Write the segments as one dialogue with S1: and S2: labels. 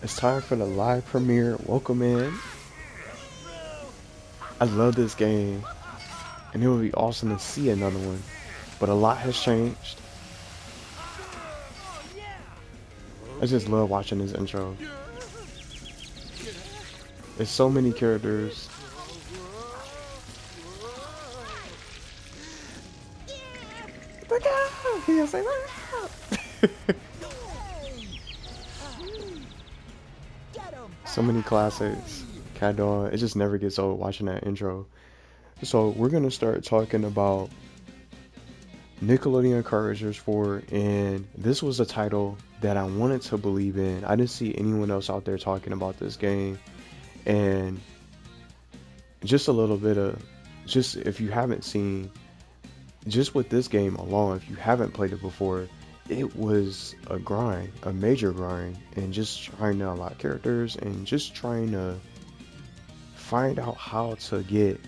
S1: It's time for the live premiere. Welcome in. I love this game, and it would be awesome to see another one. But a lot has changed. I just love watching this intro. There's so many characters. Look out! He say, look out! So many classics. Cat Dog. It just never gets old watching that intro. So we're gonna start talking about Nickelodeon Kart Racers 4, and this was a title that I wanted to believe in. I didn't see anyone else out there talking about this game, and just a little bit of, just if you haven't seen, just with this game alone, if you haven't played it before, it was a grind, a major grind, and just trying to unlock characters and just trying to find out how to get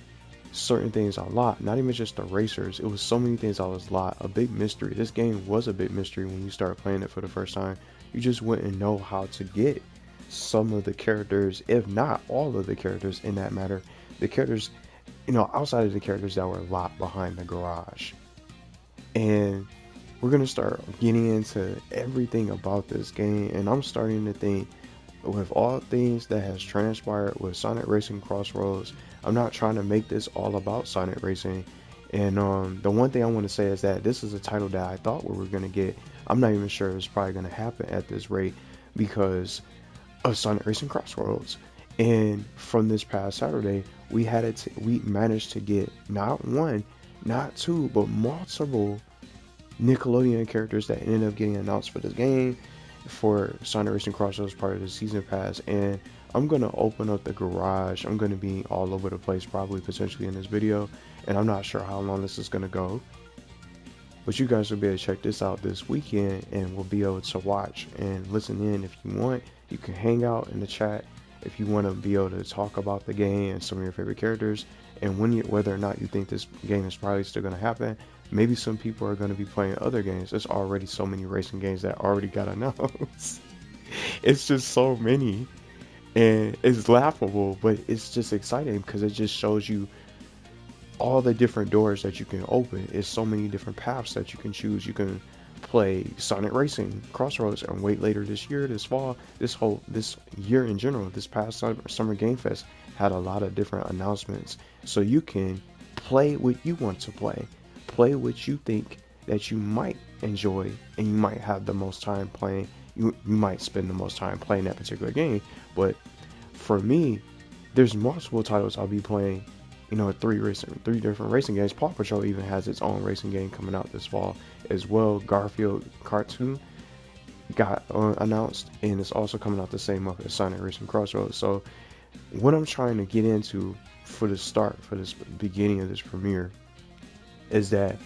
S1: certain things unlocked. Not even just the racers, it was so many things I was locked. A big mystery. This game was a big mystery when you start playing it for the first time. You just wouldn't know how to get some of the characters, if not all of the characters in that matter. The characters, outside of the characters that were locked behind the garage. And we're gonna start getting into everything about this game, and I'm starting to think, with all things that has transpired with Sonic Racing CrossWorlds, I'm not trying to make this all about Sonic Racing. And the one thing I want to say is that this is a title that I thought we were going to get. I'm not even sure it's probably going to happen at this rate because of Sonic Racing CrossWorlds. And from this past Saturday, we managed to get not one, not two, but multiple Nickelodeon characters that ended up getting announced for this game, for Sonic Racing CrossWorlds part of the season pass. And I'm gonna open up the garage. I'm gonna be all over the place, probably potentially in this video, and I'm not sure how long this is gonna go, but you guys will be able to check this out this weekend, and we'll be able to watch and listen in. If you want, you can hang out in the chat if you want to be able to talk about the game and some of your favorite characters, and whether or not you think this game is probably still going to happen. Maybe some people are going to be playing other games. There's already so many racing games that already got announced. It's just so many, and it's laughable, but it's just exciting because it just shows you all the different doors that you can open. It's so many different paths that you can choose. You can play Sonic Racing CrossRoads and wait later this year, this fall, this year in general. This past summer Game Fest had a lot of different announcements, so you can play what you want to play what you think that you might enjoy, and you might have the most time playing. You might spend the most time playing that particular game. But for me, there's multiple titles I'll be playing. Three different racing games. Paw Patrol even has its own racing game coming out this fall as well. Garfield Cartoon got announced, and it's also coming out the same month as Sonic Racing Crossroads. So what I'm trying to get into for this beginning of this premiere is that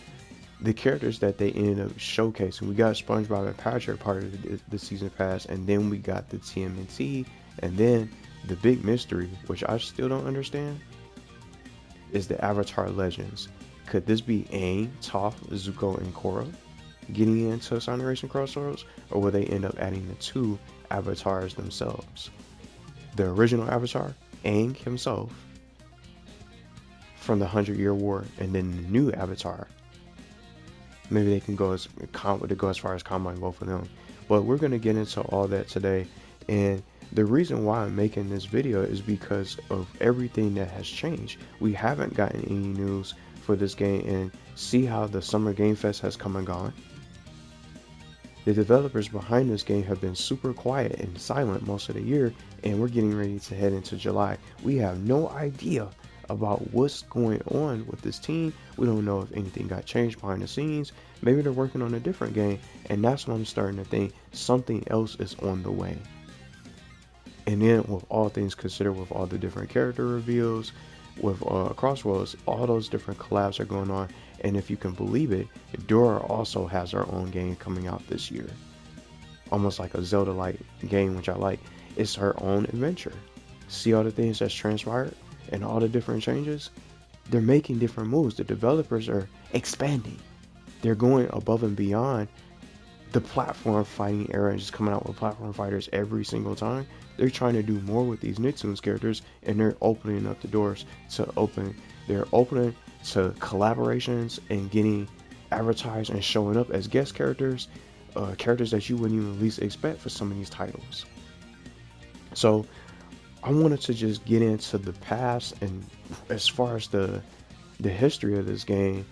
S1: the characters that they ended up showcasing, we got SpongeBob and Patrick part of the season pass, and then we got the TMNT, and then the big mystery, which I still don't understand, is the Avatar Legends. Could this be Aang, Toph, Zuko, and Korra getting into Sonic Racing Crossroads, or will they end up adding the two avatars themselves? The original Avatar, Aang himself, from the 100-Year War, and then the new Avatar. Maybe they can go as far as combine both of them. But we're gonna get into all that today, and the reason why I'm making this video is because of everything that has changed. We haven't gotten any news for this game, and see how the Summer Game Fest has come and gone. The developers behind this game have been super quiet and silent most of the year, and we're getting ready to head into July. We have no idea about what's going on with this team. We don't know if anything got changed behind the scenes. Maybe they're working on a different game, and that's when I'm starting to think something else is on the way. And then, with all things considered, with all the different character reveals, with Crossworlds, all those different collabs are going on. And if you can believe it, Dora also has her own game coming out this year. Almost like a Zelda-like game, which I like. It's her own adventure. See all the things that's transpired and all the different changes? They're making different moves. The developers are expanding. They're going above and beyond the platform fighting era and just coming out with platform fighters every single time. They're trying to do more with these Nicktoons characters, and they're opening up the doors to open. They're opening to collaborations and getting advertised and showing up as guest characters, characters that you wouldn't even least expect for some of these titles. So I wanted to just get into the past and as far as the history of this game,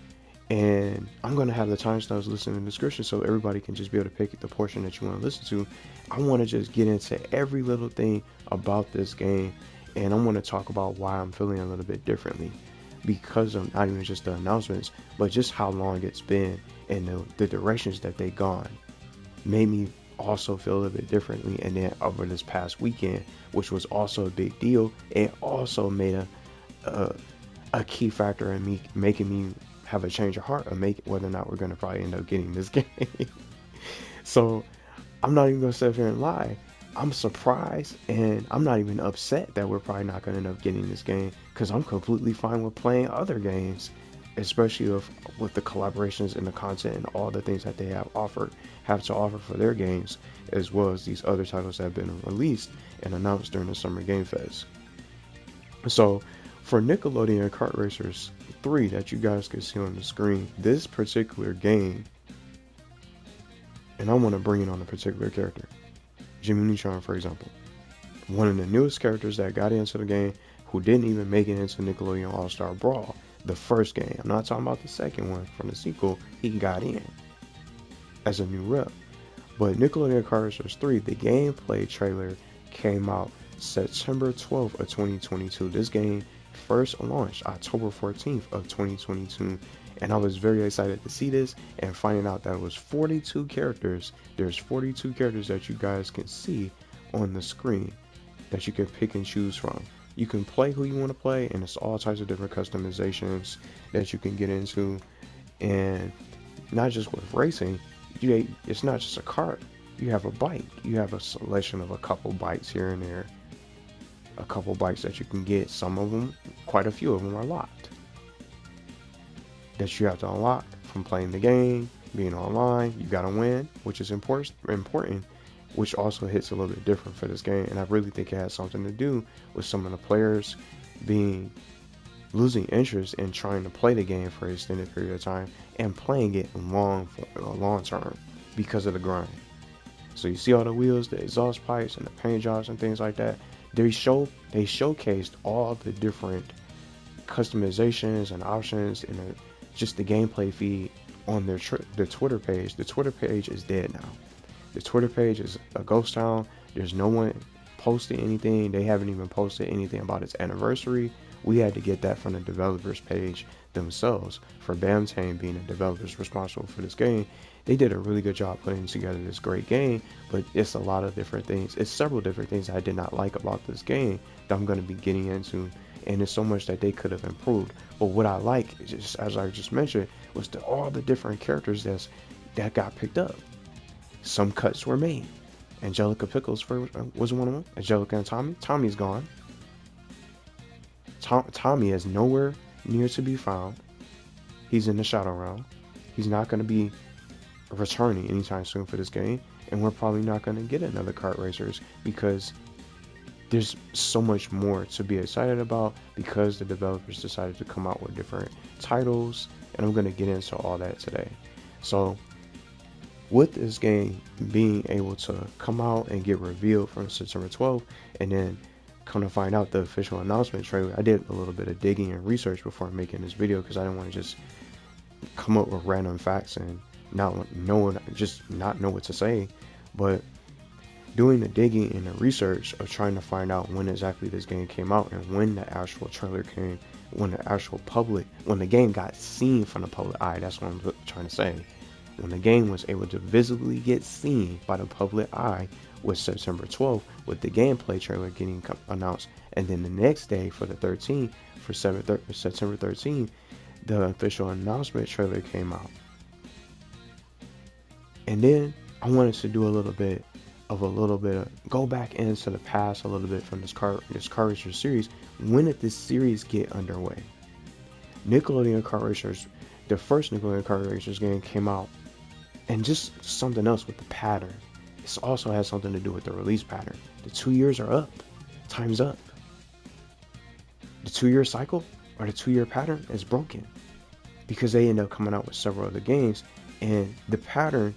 S1: and I'm going to have the timestamps listed in the description so everybody can just be able to pick the portion that you want to listen to. I want to just get into every little thing about this game, and I'm going to talk about why I'm feeling a little bit differently because of not even just the announcements, but just how long it's been and the directions that they've gone made me also feel a little bit differently. And then over this past weekend, which was also a big deal, it also made a key factor in me making me have a change of heart of whether or not we're going to probably end up getting this game. So I'm not even going to sit here and lie. I'm surprised and I'm not even upset that we're probably not going to end up getting this game, because I'm completely fine with playing other games, especially with the collaborations and the content and all the things that they have to offer for their games, as well as these other titles that have been released and announced during the Summer Game Fest. So for Nickelodeon Kart Racers 3 that you guys can see on the screen, this particular game, and I want to bring in on a particular character, Jimmy Neutron, for example, one of the newest characters that got into the game who didn't even make it into Nickelodeon All-Star Brawl, the first game. I'm not talking about the second one from the sequel. He got in as a new rep. But Nickelodeon Kart Racers 3, the gameplay trailer came out September 12th of 2022. This game first launched October 14th of 2022. And I was very excited to see this and finding out that it was 42 characters. There's 42 characters that you guys can see on the screen that you can pick and choose from. You can play who you want to play, and it's all types of different customizations that you can get into. And not just with racing, it's not just a kart. You have a bike. You have a selection of a couple bikes here and there. A couple bikes that you can get. Some of them, quite a few of them are locked, that you have to unlock from playing the game, being online. You gotta win, which is important, which also hits a little bit different for this game. And I really think it has something to do with some of the players losing interest in trying to play the game for an extended period of time and playing it long term because of the grind. So you see all the wheels, the exhaust pipes, and the paint jobs and things like that. They showcased all the different customizations and options and just the gameplay feed on their Twitter page. The Twitter page is dead now. The Twitter page is a ghost town. There's no one posting anything. They haven't even posted anything about its anniversary. We had to get that from the developers page themselves. For Bamtane being the developers responsible for this game, they did a really good job putting together this great game, but it's a lot of different things. It's several different things I did not like about this game that I'm going to be getting into, and there's so much that they could have improved. But what I like, just as I just mentioned, was all the different characters that got picked up. Some cuts were made. Angelica Pickles was one of them. Angelica and Tommy. Tommy's gone. Tommy is nowhere near to be found. He's in the Shadow Realm. He's not going to be returning anytime soon for this game, and we're probably not going to get another Kart Racers because there's so much more to be excited about because the developers decided to come out with different titles, and I'm going to get into all that today. So with this game being able to come out and get revealed from September 12th, and then come to find out the official announcement trailer, I did a little bit of digging and research before making this video because I didn't want to just come up with random facts and not know what to say. But doing the digging and the research of trying to find out when exactly this game came out and when the actual trailer came, when the game got seen from the public eye, that's what I'm trying to say. When the game was able to visibly get seen by the public eye was September 12th, with the gameplay trailer getting announced, and then the next day for the 13th, for September 13th, the official announcement trailer came out. And then I wanted to do a little bit of go back into the past a little bit from this Kart Racers series. When did this series get underway? Nickelodeon Kart Racers, the first Nickelodeon Kart Racers game came out And just something else with the pattern. This also has something to do with the release pattern. The 2 years are up. Time's up. The 2 year cycle or the 2 year pattern is broken because they end up coming out with several other games, and the pattern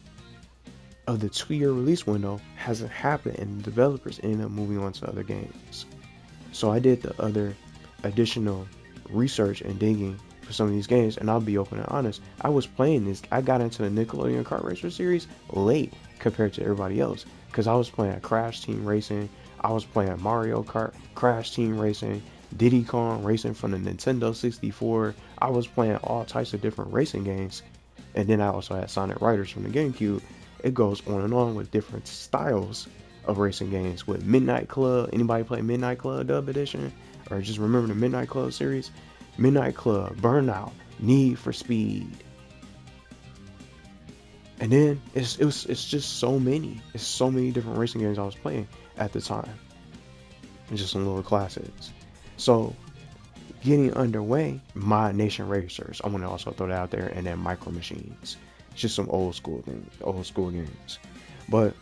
S1: of the 2 year release window hasn't happened, and the developers end up moving on to other games. So I did the other additional research and digging for some of these games, and I'll be open and honest. I was playing this. I got into the Nickelodeon Kart Racers series late compared to everybody else because I was playing Crash Team Racing. I was playing Mario Kart, Crash Team Racing, Diddy Kong Racing from the Nintendo 64. I was playing all types of different racing games, and then I also had Sonic Riders from the GameCube. It goes on and on with different styles of racing games. With Midnight Club, anybody play Midnight Club Dub Edition, or just remember the Midnight Club series? Midnight Club, Burnout, Need for Speed, and then it's just so many. It's so many different racing games I was playing at the time, and just some little classics. So getting underway, Mod Nation Racers. I want to also throw that out there, and then Micro Machines. Just some old school games. But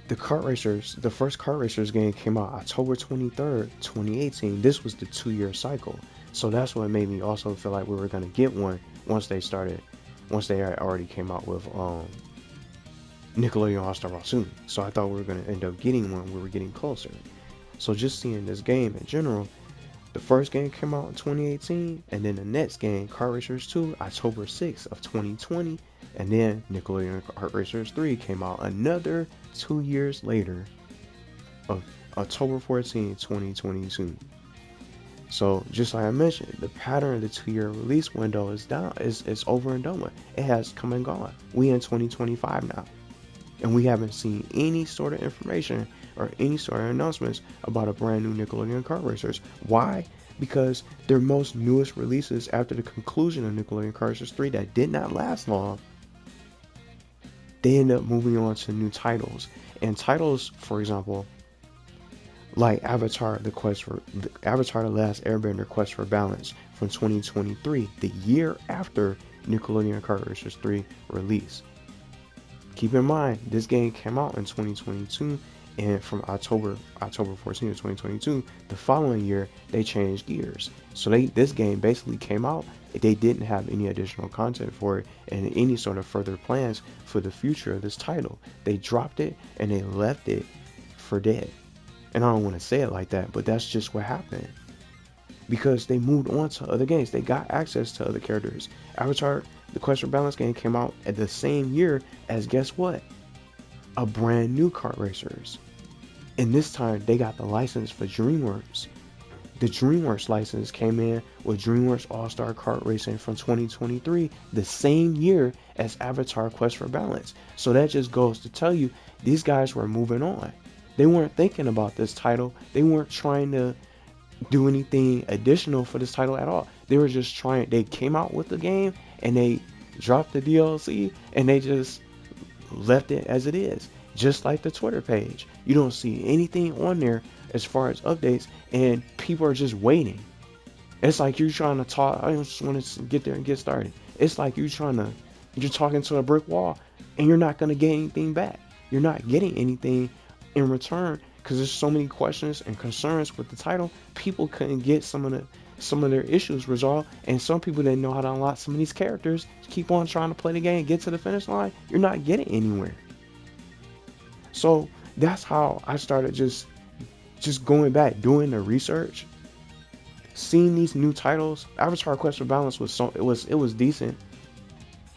S1: the Kart Racers, the first Kart Racers game came out October 23rd, 2018. This was the 2 year cycle. So that's what made me also feel like we were going to get one once they already came out with Nickelodeon All-Star Raw soon. So I thought we were going to end up getting one. We were getting closer. So just seeing this game in general, the first game came out in 2018, and then the next game, Kart Racers 2, October 6th of 2020, and then Nickelodeon Kart Racers 3 came out another 2 years later of October 14, 2022. So just like I mentioned, the pattern of the 2 year release window is over and done with. It has come and gone. We in 2025 now, and we haven't seen any sort of information or any sort of announcements about a brand new Nickelodeon Kart Racers. Why? Because their most newest releases after the conclusion of Nickelodeon Kart Racers 3 that did not last long, they end up moving on to new titles. And titles, for example, like Avatar: The Last Airbender Quest for Balance from 2023, the year after Nickelodeon Kart Racers 3 release. Keep in mind, this game came out in 2022, and from October 14 of 2022, the following year, they changed gears. So this game basically came out, they didn't have any additional content for it and any sort of further plans for the future of this title. They dropped it and they left it for dead. And I don't want to say it like that, but that's just what happened. Because they moved on to other games. They got access to other characters. Avatar: The Quest for Balance game came out at the same year as, guess what? A brand new Kart Racers. And this time they got the license for DreamWorks. The DreamWorks license came in with DreamWorks All-Star Kart Racing from 2023, the same year as Avatar: Quest for Balance. So that just goes to tell you, these guys were moving on. They weren't thinking about this title. They weren't trying to do anything additional for this title at all. They were just they came out with the game and they dropped the DLC and they just left it as it is. Just like the Twitter page. You don't see anything on there as far as updates, and people are just waiting. It's like you're trying to talk. I just want to get there and get started. It's like you're talking to a brick wall and you're not going to get anything back. You're not getting anything in return because there's so many questions and concerns with the title. People couldn't get some of their issues resolved, and some people didn't know how to unlock some of these characters. Keep on trying to play the game, get to the finish line. You're not getting anywhere. So that's how I started just going back, doing the research, seeing these new titles. Avatar: Quest for Balance was decent,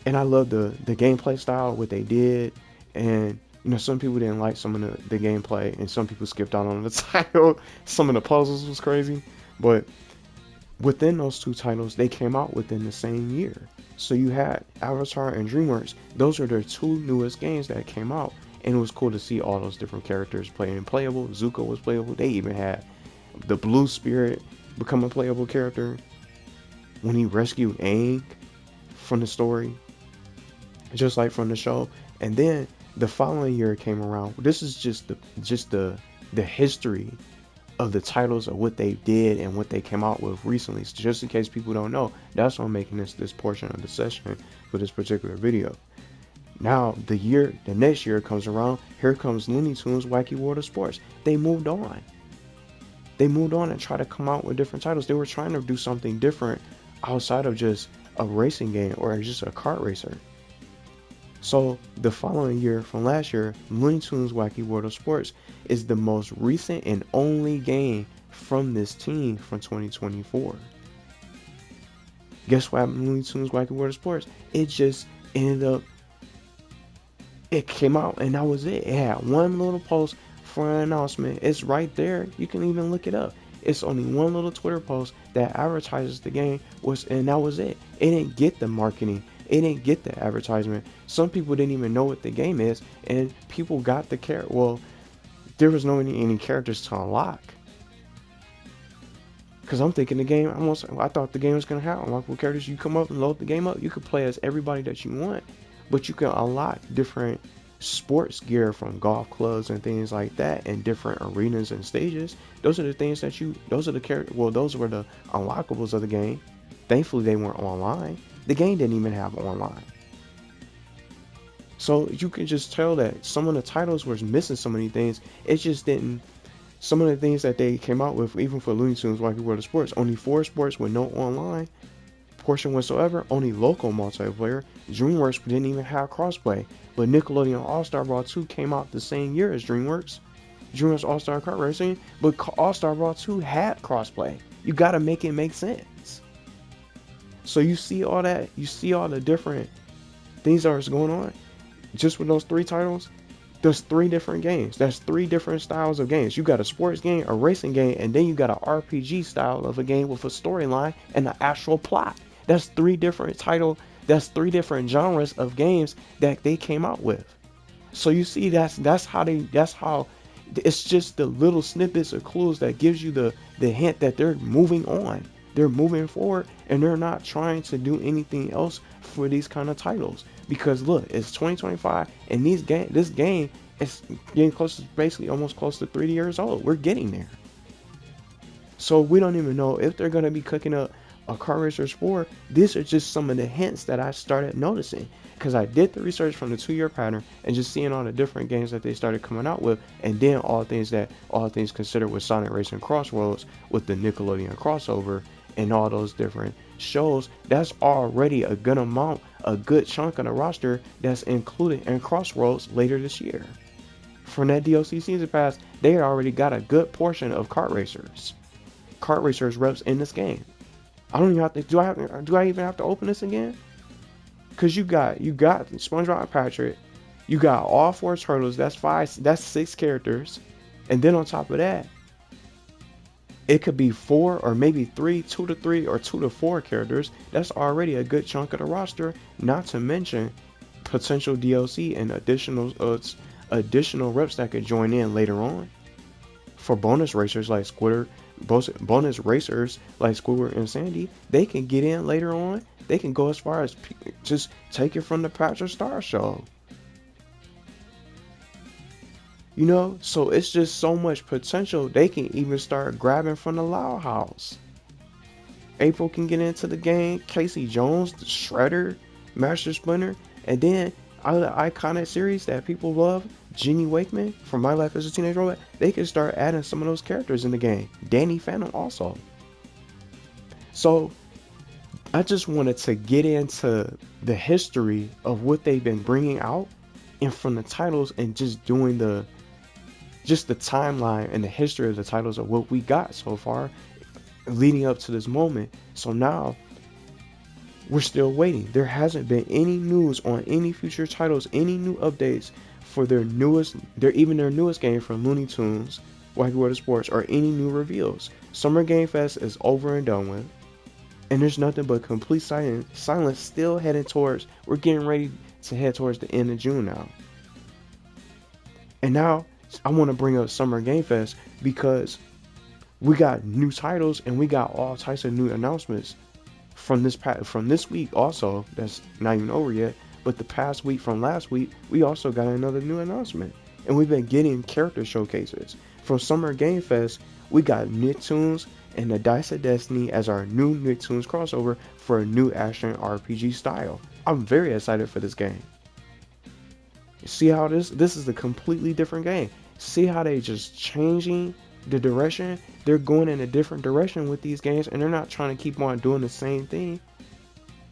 S1: and I loved the gameplay style, what they did, and some people didn't like some of the gameplay, and some people skipped out on the title. Some of the puzzles was crazy, but within those two titles, they came out within the same year. So you had Avatar and DreamWorks. Those are their two newest games that came out. And it was cool to see all those different characters playable. Zuko was playable. They even had the Blue Spirit become a playable character when he rescued Aang from the story, just like from the show. And then the following year came around. This is just the history of the titles of what they did and what they came out with recently. So just in case people don't know, that's why I'm making this portion of the session for this particular video. Now the next year comes around, here comes Looney Tunes Wacky World of Sports. They moved on. They moved on and tried to come out with different titles. They were trying to do something different outside of just a racing game or just a kart racer. So the following year, from last year, Looney Tunes Wacky World of Sports is the most recent and only game from this team from 2024. Guess what happened to Looney Tunes Wacky World of Sports? It just ended up, it came out and that was it. It had one little post for an announcement. It's right there. You can even look it up. It's only one little Twitter post that advertises the game, and that was it. It didn't get the marketing. It didn't get the advertisement. Some people didn't even know what the game is, and people got the character. Well, there was no any characters to unlock. Because I'm thinking the game, I thought the game was going to have unlockable characters. You come up and load the game up, you could play as everybody that you want, but you can unlock different sports gear from golf clubs and things like that, and different arenas and stages. Those are the things that those are the characters. Well, those were the unlockables of the game. Thankfully, they weren't online. The game didn't even have online. So you can just tell that some of the titles were missing so many things. It just didn't. Some of the things that they came out with, even for Looney Tunes Wacky World of Sports, only 4 sports with no online portion whatsoever, only local multiplayer. DreamWorks didn't even have crossplay, but Nickelodeon All-Star Brawl 2 came out the same year as DreamWorks All-Star Kart Racing, but All-Star Brawl 2 had crossplay. You gotta make it make sense. So you see all that, you see all the different things that are going on. Just with those 3 titles, there's 3 different games. That's 3 different styles of games. You got a sports game, a racing game, and then you got an RPG style of a game with a storyline and an actual plot. That's 3 different that's 3 different genres of games that they came out with. So you see, that's how it's just the little snippets or clues that gives you the hint that they're moving on. They're moving forward, and they're not trying to do anything else for these kind of titles. Because look, it's 2025, and this game is getting close to, basically almost close to 3 years old. We're getting there. So we don't even know if they're going to be cooking up a Kart Racers 4. These are just some of the hints that I started noticing, because I did the research from the 2-year pattern and just seeing all the different games that they started coming out with, and then all things considered with Sonic Racing CrossWorlds, with the Nickelodeon crossover and all those different shows. That's already a good chunk of the roster that's included in CrossWorlds later this year. From that DLC season pass, they already got a good portion of Kart Racers reps in this game. I don't even have to. Do I even have to open this again? Cause you got SpongeBob and Patrick, you got all 4 turtles. That's 6 characters, and then on top of that, it could be 4 or maybe 2 to 3 or 2 to 4 characters. That's already a good chunk of the roster. Not to mention potential DLC and additional reps that could join in later on for bonus racers like Squidward and Sandy. They can get in later on. They can go as far as just take it from the Patrick Star show. You know, so it's just so much potential. They can even start grabbing from the Loud House. April can get into the game. Casey Jones, the Shredder, Master Splinter, and then other iconic series that people love, Jenny Wakeman from My Life as a Teenage Robot. They can start adding some of those characters in the game. Danny Phantom also. So I just wanted to get into the history of what they've been bringing out, and from the titles, and just doing the timeline and the history of the titles of what we got so far leading up to this moment. So now we're still waiting. There hasn't been any news on any future titles, any new updates for their newest game from Looney Tunes Wacky World of Sports, or any new reveals. Summer Game Fest is over and done with, and there's nothing but complete silence still we're getting ready to head towards the end of June now. And now I want to bring up Summer Game Fest, because we got new titles and we got all types of new announcements from this week also. That's not even over yet, but the past week from last week, we also got another new announcement, and we've been getting character showcases. From Summer Game Fest, We got Nicktoons and the Dice of Destiny as our new Nicktoons crossover for a new action RPG style. I'm very excited for this game. See how this is a completely different game. See how they just changing the direction. They're going in a different direction with these games, and they're not trying to keep on doing the same thing.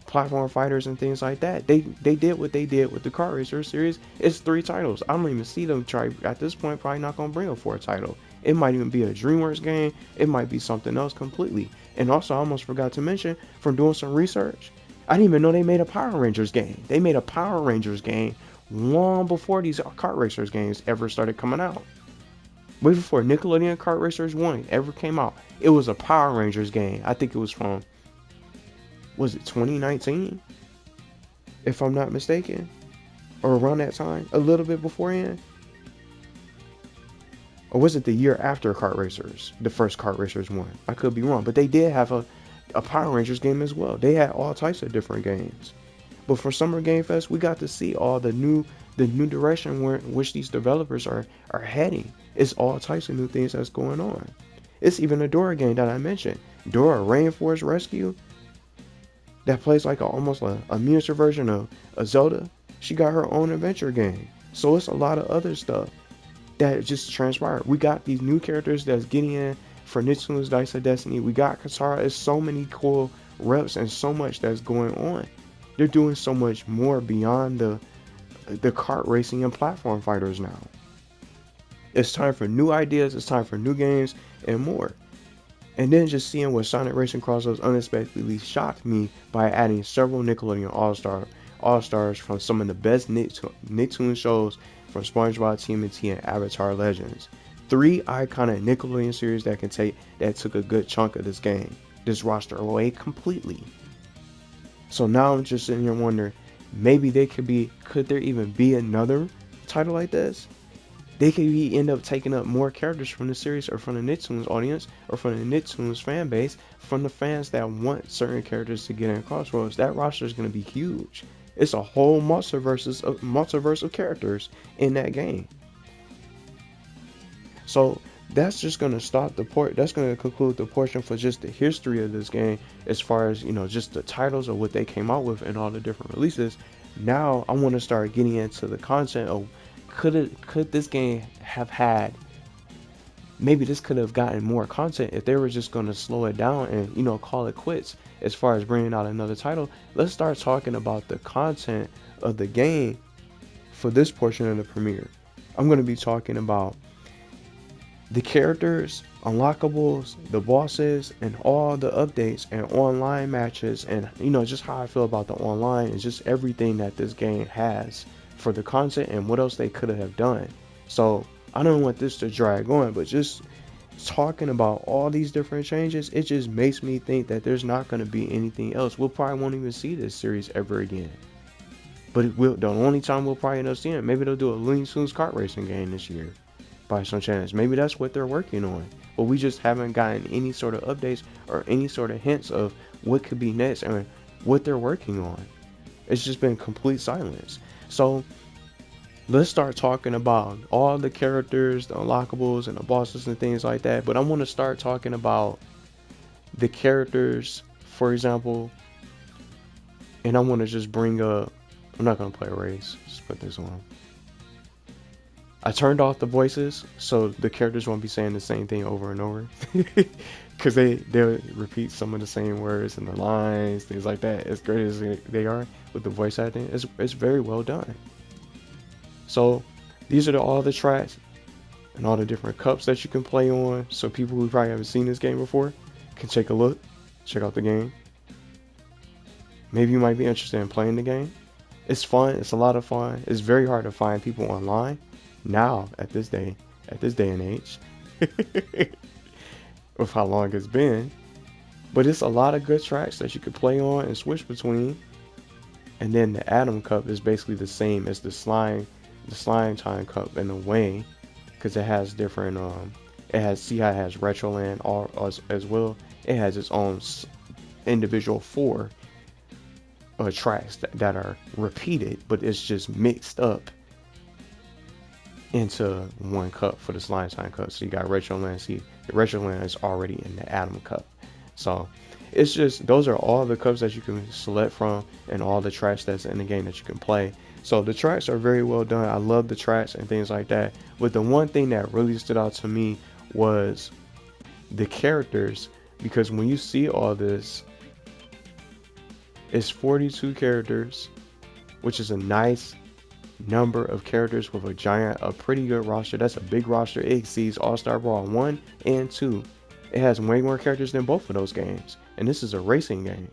S1: Platform fighters and things like that. They did what they did with the Kart Racers series. It's 3 titles. I don't even see them try at this point. Probably not gonna bring a 4th title. It might even be a DreamWorks game. It might be something else completely. And also, I almost forgot to mention, from doing some research, I didn't even know they made a Power Rangers game. They made a Power Rangers game long before these Kart Racers games ever started coming out. Way before Nickelodeon Kart Racers 1 ever came out, it was a Power Rangers game. I think it was from, was it 2019? If I'm not mistaken. Or around that time, a little bit beforehand. Or was it the year after Kart Racers, the first Kart Racers 1? I could be wrong, but they did have a Power Rangers game as well. They had all types of different games. But for Summer Game Fest, we got to see all the new direction which these developers are heading. It's all types of new things that's going on. It's even a Dora game that I mentioned, Dora Rainforest Rescue, that plays like almost a miniature version of a Zelda. She got her own adventure game. So it's a lot of other stuff that just transpired. We got these new characters that's getting in for Nicktoons Dice of Destiny. We got Katara. It's so many cool reps and so much that's going on. They're doing so much more beyond the kart racing and platform fighters now. It's time for new ideas. It's time for new games and more. And then just seeing what Sonic Racing CrossWorlds unexpectedly shocked me by adding several Nickelodeon All-Stars from some of the best Nicktoon shows from SpongeBob, TMNT, and Avatar Legends. 3 iconic Nickelodeon series that took a good chunk of this roster away completely. So now I'm just sitting here wondering, maybe could there even be another title like this? They could end up taking up more characters from the series or from the Nicktoons audience or from the Nicktoons fan base, from the fans that want certain characters to get in CrossWorlds. That roster is going to be huge. It's a whole multiverse of characters in that game. So that's just going to that's going to conclude the portion for just the history of this game, as far as, just the titles of what they came out with and all the different releases. Now I want to start getting into the content of, could this game have had, maybe this could have gotten more content if they were just going to slow it down and call it quits as far as bringing out another title. Let's start talking about the content of the game for this portion of the premiere. I'm going to be talking about the characters, unlockables, the bosses, and all the updates and online matches, and just how I feel about the online and just everything that this game has for the content and what else they could have done. So I don't want this to drag on, but just talking about all these different changes, it just makes me think that there's not going to be anything else. We'll probably won't even see this series ever again. But the only time we'll probably end up seeing it, maybe they'll do a Looney Tunes kart racing game this year by some chance. Maybe that's what they're working on, but we just haven't gotten any sort of updates or any sort of hints of what could be next and what they're working on. It's just been complete silence. So let's start talking about all the characters, the unlockables, and the bosses and things like that. But I want to start talking about the characters, for example, and I want to just bring up, I'm not going to play a race, just put this on. I turned off the voices so the characters won't be saying the same thing over and over, because they'll repeat some of the same words and the lines, things like that. As great as they are with the voice acting, it's very well done. So these are all the tracks and all the different cups that you can play on, so people who probably haven't seen this game before can take a look, check out the game. Maybe you might be interested in playing the game. It's fun. It's a lot of fun. It's very hard to find people online now at this day and age with how long it's been. But it's a lot of good tracks that you could play on and switch between. And then the Atom Cup is basically the same as the slime time cup in a way, because it has different it has Retroland as well. It has its own individual 4 tracks that are repeated, but it's just mixed up into one cup for the slime time cup. So you got retro land. See, the retro land is already in the atom cup. So it's just, those are all the cups that you can select from and all the tracks that's in the game that you can play. So the tracks are very well done. I love the tracks and things like that. But the one thing that really stood out to me was the characters, because when you see all this, it's 42 characters, which is a nice number of characters with a pretty good roster. That's a big roster. It exceeds All-Star Brawl 1 and 2. It has way more characters than both of those games, and this is a racing game.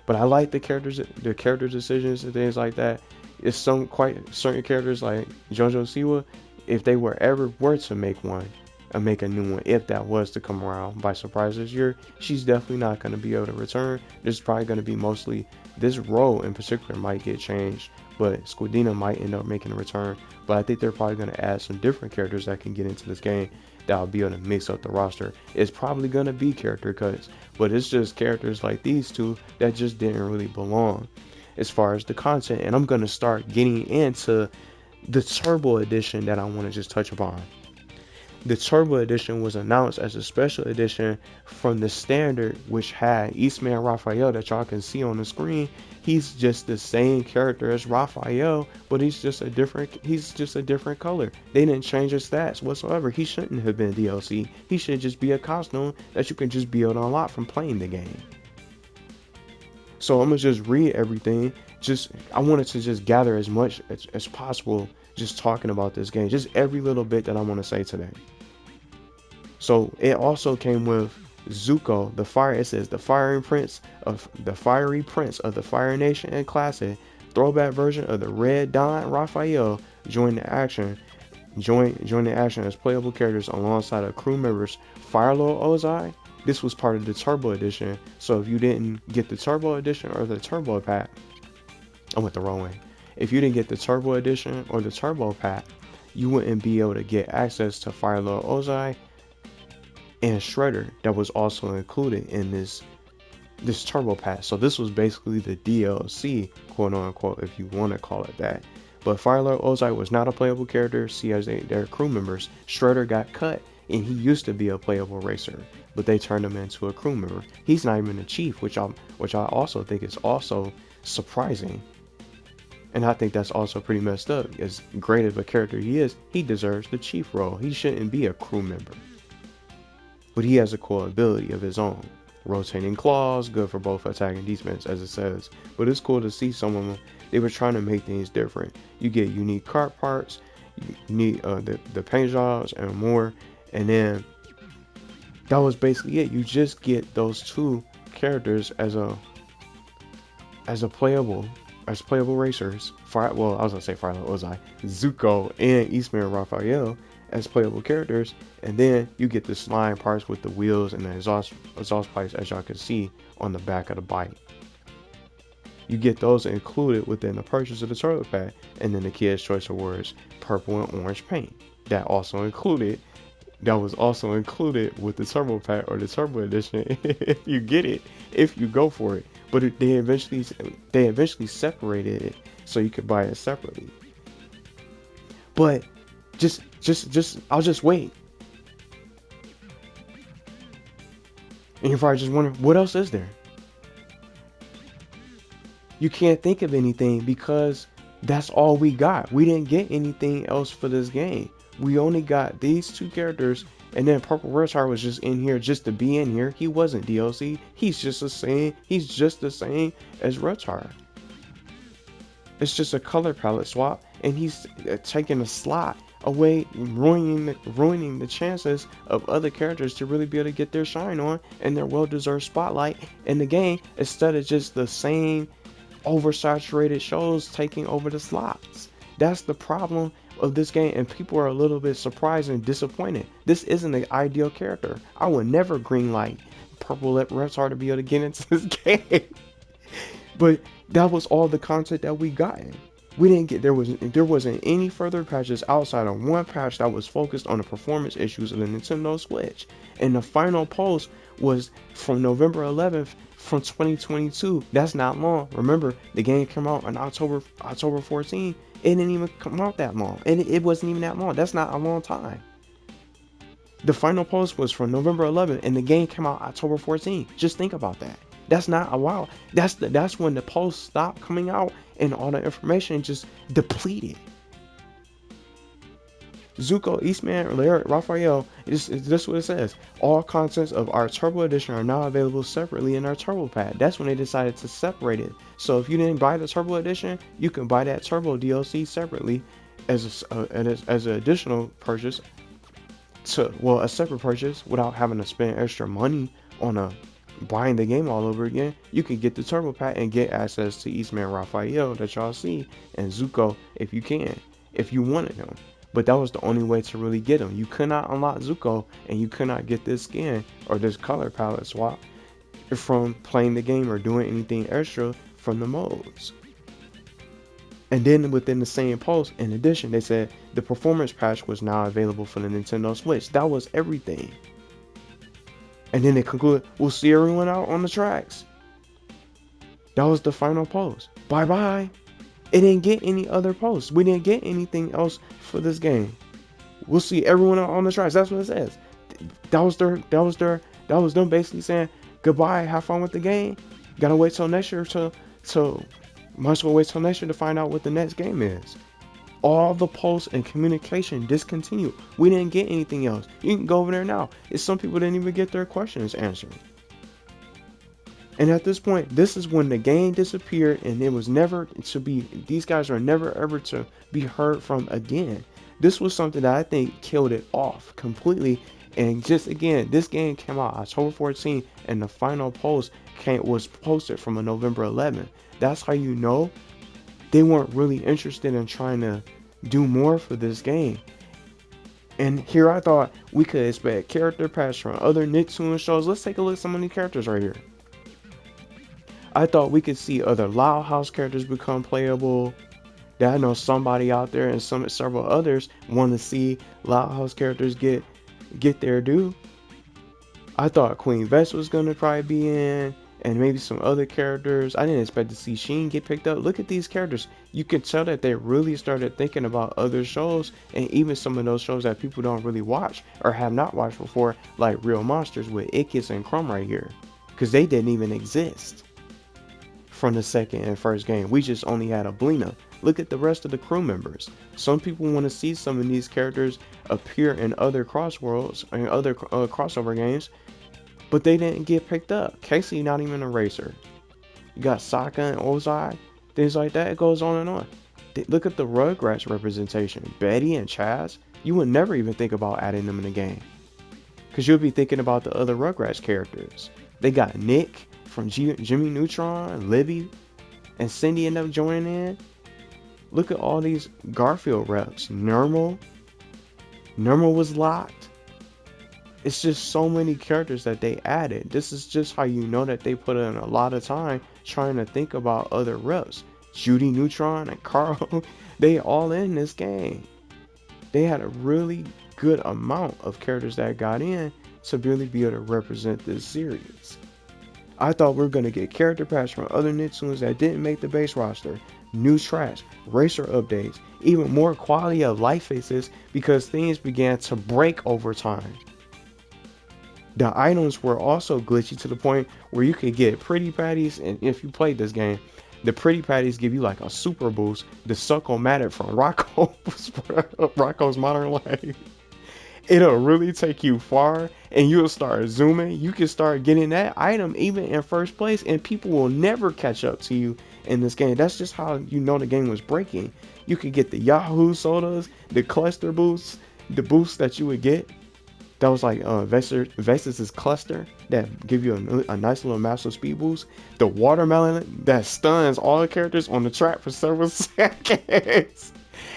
S1: But I like the character decisions and things like that. It's some quite certain characters like JoJo Siwa, if they were to make one, and make a new one, if that was to come around by surprise this year, she's definitely not going to be able to return. There's probably going to be mostly, this role in particular might get changed, but Squidina might end up making a return. But I think they're probably going to add some different characters that can get into this game that will be able to mix up the roster. It's probably going to be character cuts, but it's just characters like these two that just didn't really belong as far as the content. And I'm going to start getting into the Turbo Edition that I want to just touch upon. The Turbo Edition was announced as a special edition from the standard, which had Eastman Raphael that y'all can see on the screen. He's just the same character as Raphael, but he's just a different color. They didn't change his stats whatsoever. He shouldn't have been DLC. He should just be a costume that you can just be able to unlock from playing the game. So I'm gonna just read everything. I wanted to just gather as much as possible just talking about this game, just every little bit that I want to say today. So it also came with Zuko, it says the fiery prince of the Fire Nation and Classic, throwback version of the Red Dawn Raphael joined the action as playable characters alongside of crew members Firelord Ozai. This was part of the Turbo Edition, so if you didn't get the Turbo Edition or the Turbo Pack, I went the wrong way. If you didn't get the Turbo Edition or the Turbo Pack, you wouldn't be able to get access to Firelord Ozai and Shredder that was also included in this Turbo Pack. So this was basically the DLC, quote unquote, if you want to call it that. But Firelord Ozai was not a playable character. See, as their crew members, Shredder got cut, and he used to be a playable racer, but they turned him into a crew member. He's not even a chief, which I also think is also surprising. And I think that's also pretty messed up. As great of a character he is, he deserves the chief role. He shouldn't be a crew member. But he has a cool ability of his own. Rotating claws, good for both attack and defense, as it says. But it's cool to see some of them. They were trying to make things different. You get unique kart parts, you need the paint jobs and more. And then that was basically it. You just get those two characters as playable racers. I was gonna say Firelord Ozai, Zuko, and Eastman Raphael as playable characters, and then you get the slime parts with the wheels and the exhaust pipes, as y'all can see on the back of the bike. You get those included within the purchase of the Turtle Pack, and then the Kids' Choice Awards purple and orange paint. That was also included with the Turbo Pack or the Turbo Edition if you get it, if you go for it. But they eventually separated it so you could buy it separately. But I'll just wait. And you're probably just wondering, what else is there? You can't think of anything because that's all we got. We didn't get anything else for this game. We only got these two characters, and then Purple Redheart was just in here just to be in here. He wasn't DLC. He's just the same as Redheart. It's just a color palette swap, and he's taking a slot away, ruining the chances of other characters to really be able to get their shine on and their well-deserved spotlight in the game, instead of just the same oversaturated shows taking over the slots. That's the problem of this game, and people are a little bit surprised and disappointed. This isn't the ideal character. I would never greenlight Purple Redheart to be able to get into this game. But that was all the content that we got. We didn't get there wasn't any further patches outside of one patch that was focused on the performance issues of the Nintendo Switch. And the final post was from November 11th from 2022. That's not long. Remember, the game came out on October 14th. It didn't even come out that long. And it wasn't even that long. That's not a long time. The final post was from November 11th and the game came out October 14th. Just think about that. That's not a while. That's when the posts stopped coming out and all the information just depleted. Zuko, Eastman, Larry, Raphael, this is what it says. All contents of our Turbo Edition are now available separately in our Turbo Pad. That's when they decided to separate it. So if you didn't buy the Turbo Edition, you can buy that Turbo DLC separately as an additional purchase. A separate purchase without having to spend extra money on buying the game all over again. You can get the Turbo Pack and get access to Eastman Raphael that y'all see and Zuko if you wanted him. But that was the only way to really get him. You could not unlock Zuko and you could not get this skin or this color palette swap from playing the game or doing anything extra from the modes. And then within the same post, in addition, they said the performance patch was now available for the Nintendo Switch. That was everything. And then they concluded, we'll see everyone out on the tracks. That was the final post. Bye bye. It didn't get any other posts. We didn't get anything else for this game. We'll see everyone out on the tracks. That's what it says. That was them basically saying goodbye, have fun with the game. Gotta wait till next year might as well wait till next year to find out what the next game is. All the posts and communication discontinued. We didn't get anything else. You can go over there now. Some people didn't even get their questions answered. And at this point, this is when the game disappeared and it was never to be, these guys are never ever to be heard from again. This was something that I think killed it off completely. And just again, this game came out October 14th and the final post was posted from a November 11th. That's how you know they weren't really interested in trying to do more for this game. And here I thought we could expect character packs from other Nicktoons shows. Let's take a look at some of these characters right here. I thought we could see other Loud House characters become playable. That I know somebody out there and several others want to see Loud House characters get their due. I thought Queen Vest was gonna probably be in, and maybe some other characters. I didn't expect to see Sheen get picked up. Look at these characters. You can tell that they really started thinking about other shows, and even some of those shows that people don't really watch or have not watched before, like Real Monsters with Ickis and Crumb right here, because they didn't even exist from the second and first game. We just only had a Blina. Look at the rest of the crew members. Some people want to see some of these characters appear in other CrossWorlds and other crossover games, but they didn't get picked up. Casey not even a racer. You got Sokka and Ozai, things like that. It goes on and on. Look at the Rugrats representation. Betty and Chaz. You would never even think about adding them in the game, because you'll be thinking about the other Rugrats characters. They got Nick from Jimmy Neutron, Libby, and Cindy end up joining in. Look at all these Garfield reps. Nermal was locked. It's just so many characters that they added. This is just how you know that they put in a lot of time trying to think about other reps. Judy Neutron and Carl, they all in this game. They had a really good amount of characters that got in to really be able to represent this series. I thought we were going to get character packs from other Nicktoons that didn't make the base roster, new tracks, racer updates, even more quality of life faces, because things began to break over time. The items were also glitchy to the point where you could get pretty patties, and if you played this game, the pretty patties give you like a super boost. The Suck-O-Matic from Rocco's Modern Life. It'll really take you far, and you'll start zooming. You can start getting that item even in first place, and people will never catch up to you in this game. That's just how you know the game was breaking. You could get the Yahoo sodas, the cluster boosts, the boosts that you would get. That was like Vestas' cluster that give you a nice little massive speed boost. The watermelon that stuns all the characters on the track for several seconds,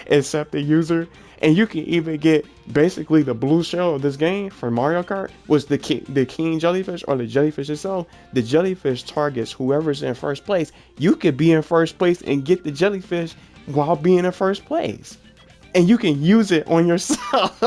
S1: except the user. And you can even get basically the blue shell of this game for Mario Kart was the king jellyfish, or the jellyfish itself. The jellyfish targets whoever's in first place. You could be in first place and get the jellyfish while being in first place. And you can use it on yourself.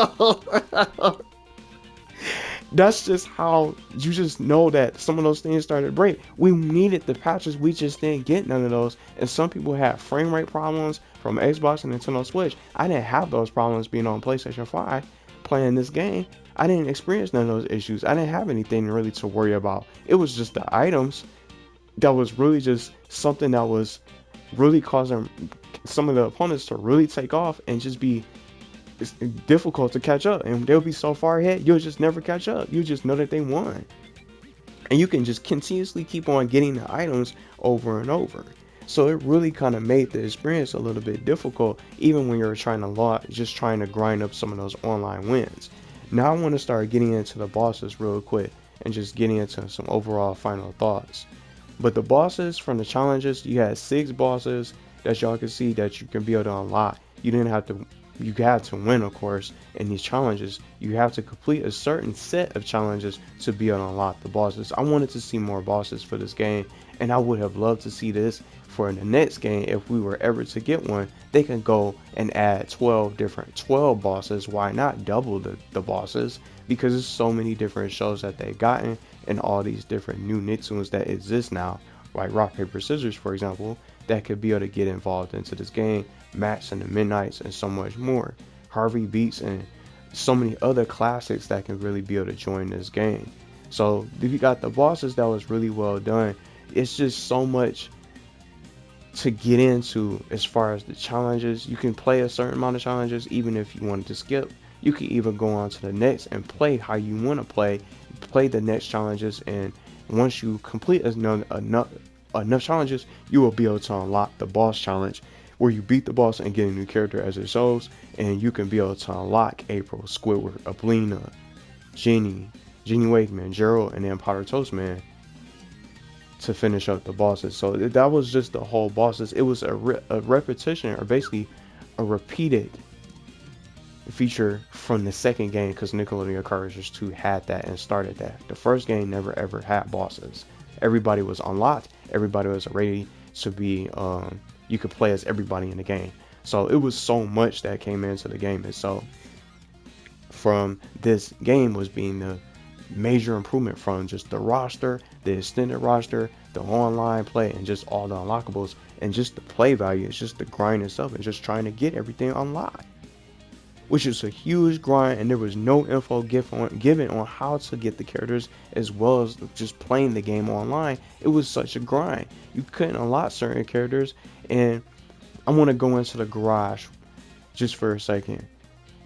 S1: That's just how you just know that some of those things started to break. We needed the patches, we just didn't get none of those. And some people had frame rate problems from Xbox and Nintendo Switch. I didn't have those problems being on PlayStation 5 playing this game. I didn't experience none of those issues. I didn't have anything really to worry about. It was just the items that was really just something that was really causing some of the opponents to really take off and just be, it's difficult to catch up, and they'll be so far ahead you'll just never catch up. You just know that they won, and you can just continuously keep on getting the items over and over. So it really kind of made the experience a little bit difficult, even when you're trying to just trying to grind up some of those online wins. Now I want to start getting into the bosses real quick and just getting into some overall final thoughts. But the bosses from the challenges, you had 6 bosses that y'all can see that you can be able to unlock. You didn't have to, you had to win, of course, in these challenges. You have to complete a certain set of challenges to be able to unlock the bosses. I wanted to see more bosses for this game, and I would have loved to see this for the next game. If we were ever to get one, they can go and add 12 bosses. Why not double the bosses? Because there's so many different shows that they've gotten, and all these different new Nicktoons that exist now, like Rock Paper Scissors, for example, that could be able to get involved into this game. Max and the Midnights, and so much more. Harvey Beats, and so many other classics that can really be able to join this game. So if you got the bosses, that was really well done. It's just so much to get into as far as the challenges. You can play a certain amount of challenges even if you wanted to skip. You can even go on to the next and play how you want to play the next challenges, and once you complete enough challenges, you will be able to unlock the boss challenge, where you beat the boss and get a new character as it shows, and you can be able to unlock April, Squidward, Ablina, Jenny Wakeman, Gerald, and then Potter Toastman to finish up the bosses. So that was just the whole bosses. It was a repetition, or basically a repeated feature from the second game, because Nickelodeon Kart Racers 2 had that and started that. The first game never ever had bosses. Everybody was unlocked. Everybody was ready to be, you could play as everybody in the game. So it was so much that came into the game itself from this game was being the major improvement from just the roster, the extended roster, the online play, and just all the unlockables, and just the play value. It's just the grind itself and just trying to get everything unlocked, which is a huge grind, and there was no info given on how to get the characters, as well as just playing the game online. It was such a grind. You couldn't unlock certain characters, and I want to go into the garage just for a second,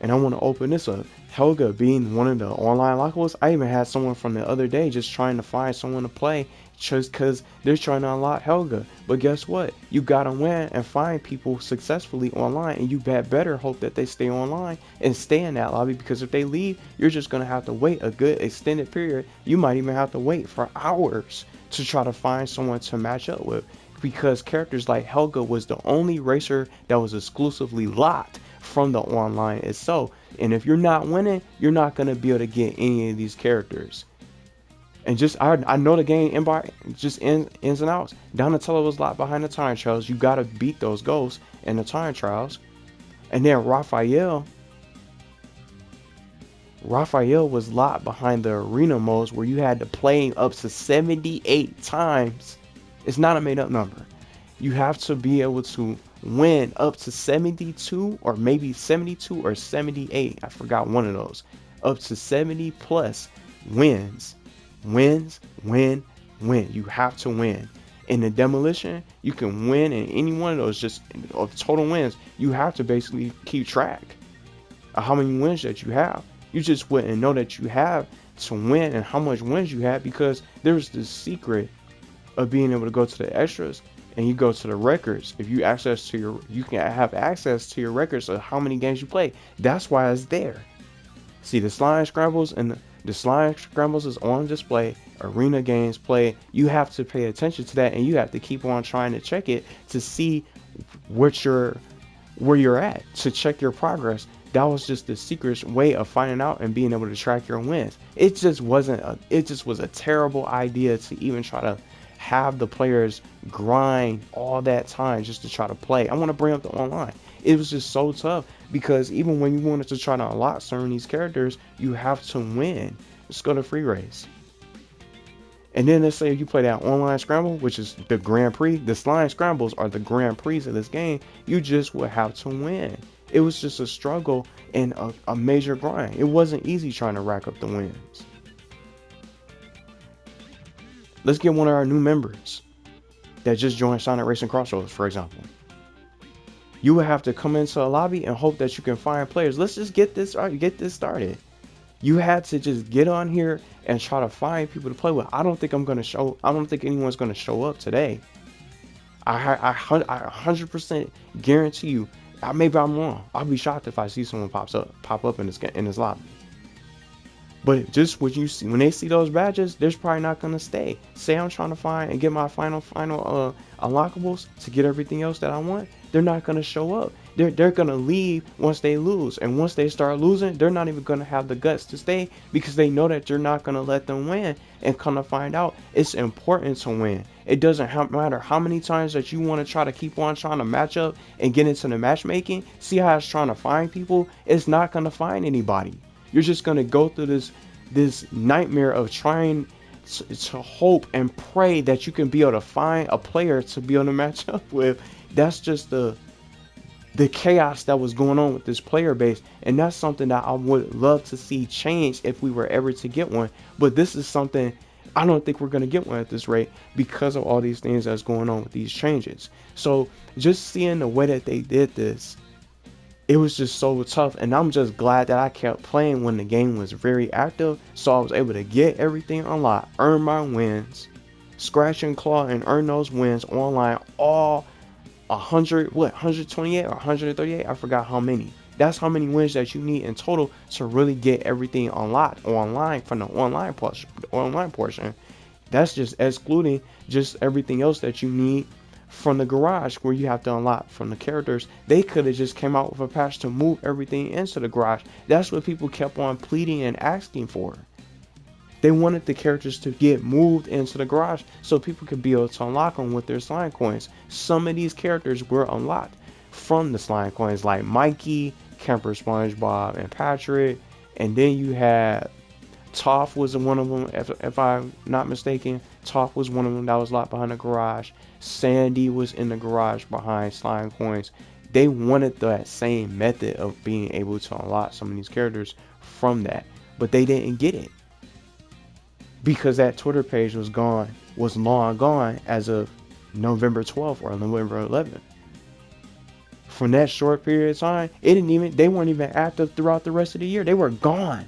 S1: and I want to open this up. Helga being one of the online unlockables. I even had someone from the other day just trying to find someone to play just because they're trying to unlock Helga. But guess what? You gotta win and find people successfully online, and you better hope that they stay online and stay in that lobby, because if they leave, you're just gonna have to wait a good extended period. You might even have to wait for hours to try to find someone to match up with, because characters like Helga was the only racer that was exclusively locked from the online itself. And if you're not winning, you're not gonna be able to get any of these characters. And just I know the game ins and outs. Donatello was locked behind the time trials. You gotta beat those ghosts in the time trials. And then Raphael was locked behind the arena modes, where you had to play up to 78 times. It's not a made up number. You have to be able to win up to 72, or maybe 72 or 78. I forgot one of those. Up to 70 plus wins. Win. You have to win. In the demolition, you can win in any one of those, just of total wins. You have to basically keep track of how many wins that you have. You just wouldn't know that you have to win and how much wins you have, because there's this secret of being able to go to the extras and you go to the records. If you you can have access to your records of how many games you play. That's why it's there. See, the slime scrambles and the slime scrambles is on display. Arena games play. You have to pay attention to that, and you have to keep on trying to check it to see where you're at, to check your progress. That was just the secret way of finding out and being able to track your wins. It just was a terrible idea to even try to have the players grind all that time just to try to play. I want to bring up the online. It was just so tough because even when you wanted to try to unlock some of these characters, you have to win. Let's go to free race. And then let's say you play that online scramble, which is the Grand Prix. The slime scrambles are the Grand Prix of this game. You just would have to win. It was just a struggle and a major grind. It wasn't easy trying to rack up the wins. Let's get one of our new members that just joined Sonic Racing CrossWorlds, for example. You would have to come into a lobby and hope that you can find players. Let's just get this started. You had to just get on here and try to find people to play with. I don't think anyone's gonna show up today. I 100% guarantee you. Maybe I'm wrong. I'll be shocked if I see someone pop up in this lobby. But just what you see, when they see those badges, they're probably not gonna stay. Say I'm trying to find and get my final unlockables to get everything else that I want. They're not gonna show up. They're gonna leave once they lose, and once they start losing, they're not even gonna have the guts to stay because they know that you're not gonna let them win. And come to find out, it's important to win. It doesn't matter how many times that you want to try to keep on trying to match up and get into the matchmaking. See how it's trying to find people? It's not gonna find anybody. You're just gonna go through this nightmare of trying to hope and pray that you can be able to find a player to be able to match up with. That's just the chaos that was going on with this player base, and that's something that I would love to see change if we were ever to get one. But this is something I don't think we're going to get one at this rate because of all these things that's going on with these changes. So just seeing the way that they did this, it was just so tough, and I'm just glad that I kept playing when the game was very active, so I was able to get everything unlocked, earn my wins, scratch and claw and earn those wins online, all 128 or 138, I forgot how many. That's how many wins that you need in total to really get everything unlocked online from the online portion. That's just excluding just everything else that you need from the garage, where you have to unlock from the characters. They could have just came out with a patch to move everything into the garage. That's what people kept on pleading and asking for. They wanted the characters to get moved into the garage so people could be able to unlock them with their slime coins. Some of these characters were unlocked from the slime coins, like Mikey, Camper SpongeBob and Patrick, and then you had Toph was one of them, if I'm not mistaken. Toph was one of them that was locked behind the garage. Sandy was in the garage behind slime coins. They wanted that same method of being able to unlock some of these characters from that, but they didn't get it because that Twitter page was long gone as of November 12th or November 11th. From that short period of time, they weren't even active throughout the rest of the year. They were gone.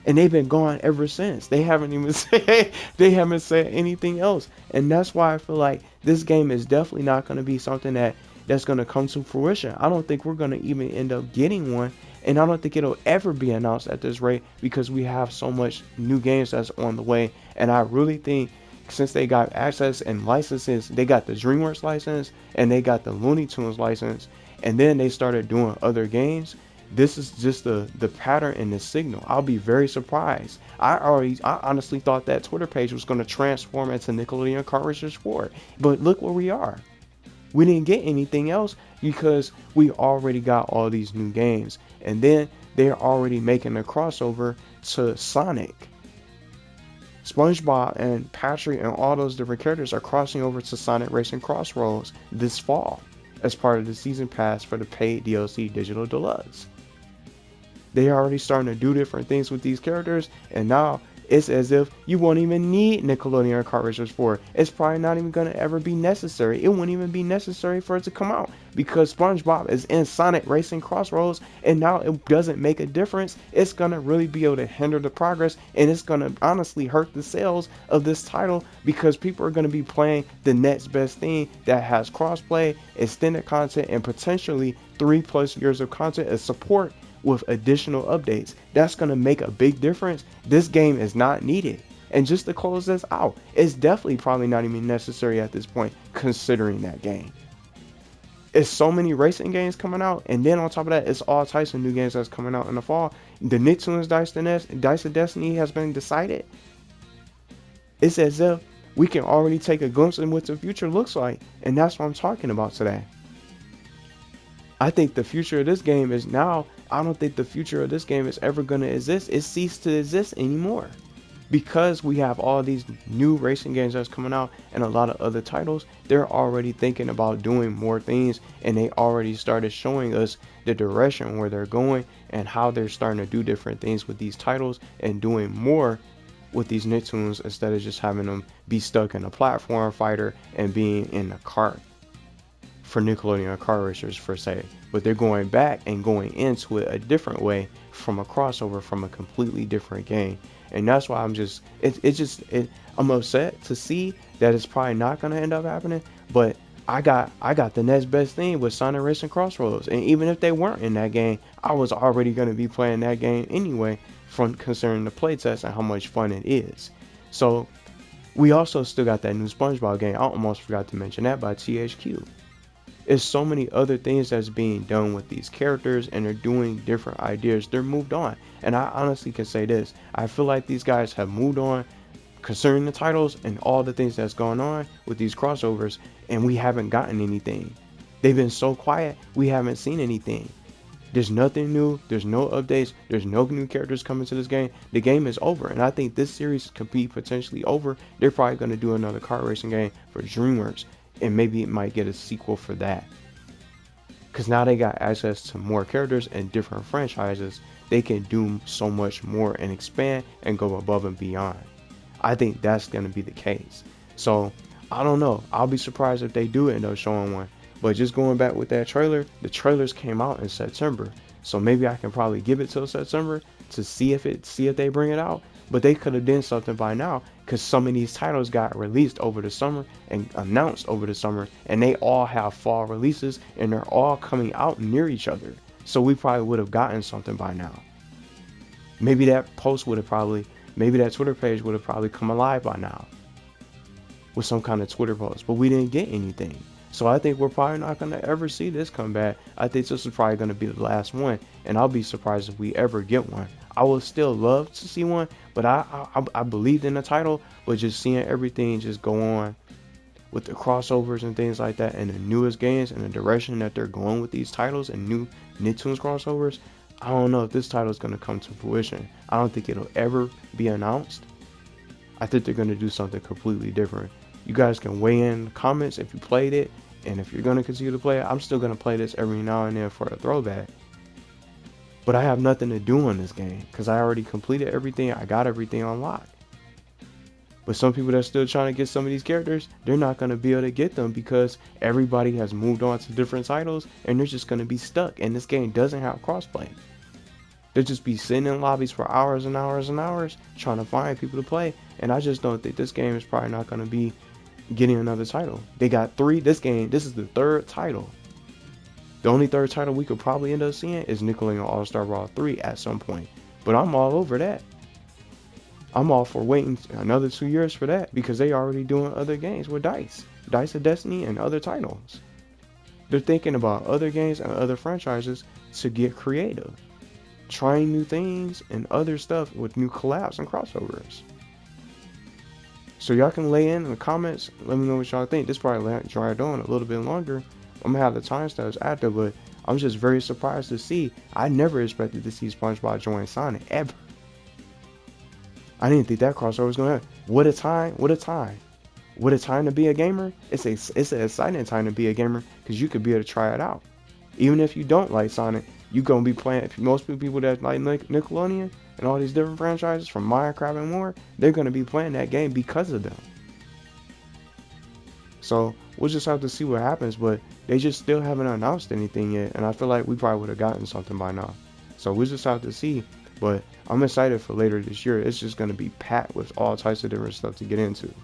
S1: And they've been gone ever since. They haven't even said anything else. And that's why I feel like this game is definitely not going to be something that's going to come to fruition. I don't think we're going to even end up getting one. And I don't think it'll ever be announced at this rate because we have so much new games that's on the way. And I really think since they got access and licenses, they got the DreamWorks license and they got the Looney Tunes license, and then they started doing other games. This is just the pattern and the signal. I'll be very surprised. I honestly thought that Twitter page was going to transform into Nickelodeon Kart Racers 4. But look where we are. We didn't get anything else because we already got all these new games. And then they're already making a crossover to Sonic. SpongeBob and Patrick and all those different characters are crossing over to Sonic Racing CrossWorlds this fall as part of the season pass for the paid DLC Digital Deluxe. They are already starting to do different things with these characters, and now it's as if you won't even need Nickelodeon Kart Racers 4. It's probably not even going to ever be necessary. It won't even be necessary for it to come out because SpongeBob is in Sonic Racing CrossWorlds, and now it doesn't make a difference. It's going to really be able to hinder the progress, and it's going to honestly hurt the sales of this title because people are going to be playing the next best thing that has crossplay, extended content, and potentially 3+ years of content as support with additional updates. That's going to make a big difference. This game is not needed. And just to close this out, it's definitely probably not even necessary at this point considering that game. It's so many racing games coming out, and then on top of that, it's all types of new games that's coming out in the fall. The Nicktoons Dice of Destiny has been decided. It's as if We can already take a glimpse in what the future looks like, and that's what I'm talking about today. I think the future of this game is now. I don't think the future of this game is ever going to exist. It ceased to exist anymore. Because we have all these new racing games that's coming out and a lot of other titles, they're already thinking about doing more things, and they already started showing us the direction where they're going and how they're starting to do different things with these titles and doing more with these Nicktoons instead of just having them be stuck in a platform fighter and being in a cart for Nickelodeon Kart Racers per se. But they're going back and going into it a different way from a crossover from a completely different game. And that's why I'm upset to see that it's probably not going to end up happening. But I got the next best thing with Sonic Racing CrossWorlds. And even if they weren't in that game, I was already going to be playing that game anyway, from concerning the playtest and how much fun it is. So we also still got that new SpongeBob game. I almost forgot to mention that, by THQ. There's so many other things that's being done with these characters, and they're doing different ideas. They're moved on. And I honestly can say this. I feel like these guys have moved on concerning the titles and all the things that's going on with these crossovers, and we haven't gotten anything. They've been so quiet, we haven't seen anything. There's nothing new. There's no updates. There's no new characters coming to this game. The game is over, and I think this series could be potentially over. They're probably going to do another kart racing game for DreamWorks, and maybe it might get a sequel for that. Because now they got access to more characters and different franchises. They can do so much more and expand and go above and beyond. I think that's going to be the case. So, I don't know. I'll be surprised if they do end up showing one. But just going back with that trailer, the trailers came out in September. So maybe I can probably give it till September to see if they bring it out. But they could have done something by now, because some of these titles got released over the summer and announced over the summer, and they all have fall releases, and they're all coming out near each other. So we probably would have gotten something by now. Maybe that maybe that Twitter page would have probably come alive by now with some kind of Twitter post, but we didn't get anything. So I think we're probably not going to ever see this come back. I think this is probably going to be the last one, and I'll be surprised if we ever get one. I would still love to see one, but I believed in the title, but just seeing everything just go on with the crossovers and things like that, and the newest games and the direction that they're going with these titles and new Nicktoons crossovers, I don't know if this title is going to come to fruition. I don't think it'll ever be announced. I think they're going to do something completely different. You guys can weigh in the comments if you played it, and if you're going to continue to play it. I'm still going to play this every now and then for a throwback. But I have nothing to do on this game because I already completed everything. I got everything unlocked. But some people that's still trying to get some of these characters, they're not going to be able to get them because everybody has moved on to different titles, and they're just going to be stuck. And this game doesn't have crossplay. They'll just be sitting in lobbies for hours and hours and hours trying to find people to play. And I just don't think this game is probably not going to be getting another title. They got 3. This is the 3rd title. The only 3rd title we could probably end up seeing is Nickelodeon All-Star Brawl 3 at some point. But I'm all over that. I'm all for waiting another 2 years for that, because they already doing other games with Dice of Destiny, and other titles. They're thinking about other games and other franchises to get creative, trying new things and other stuff with new collabs and crossovers. So y'all can lay in the comments. Let me know what y'all think. This probably dragged on a little bit longer. I'm gonna have the timestamps after, but I'm just very surprised to see. I never expected to see SpongeBob join Sonic ever. I didn't think that crossover was gonna happen. What a time! What a time! What a time to be a gamer. It's an exciting time to be a gamer, because you could be able to try it out. Even if you don't like Sonic, you're gonna be playing. Most people that like Nickelodeon and all these different franchises from Minecraft and more, they're gonna be playing that game because of them. So we'll just have to see what happens, but they just still haven't announced anything yet, and I feel like we probably would have gotten something by now. So we'll just have to see. But I'm excited for later this year. It's just gonna be packed with all types of different stuff to get into.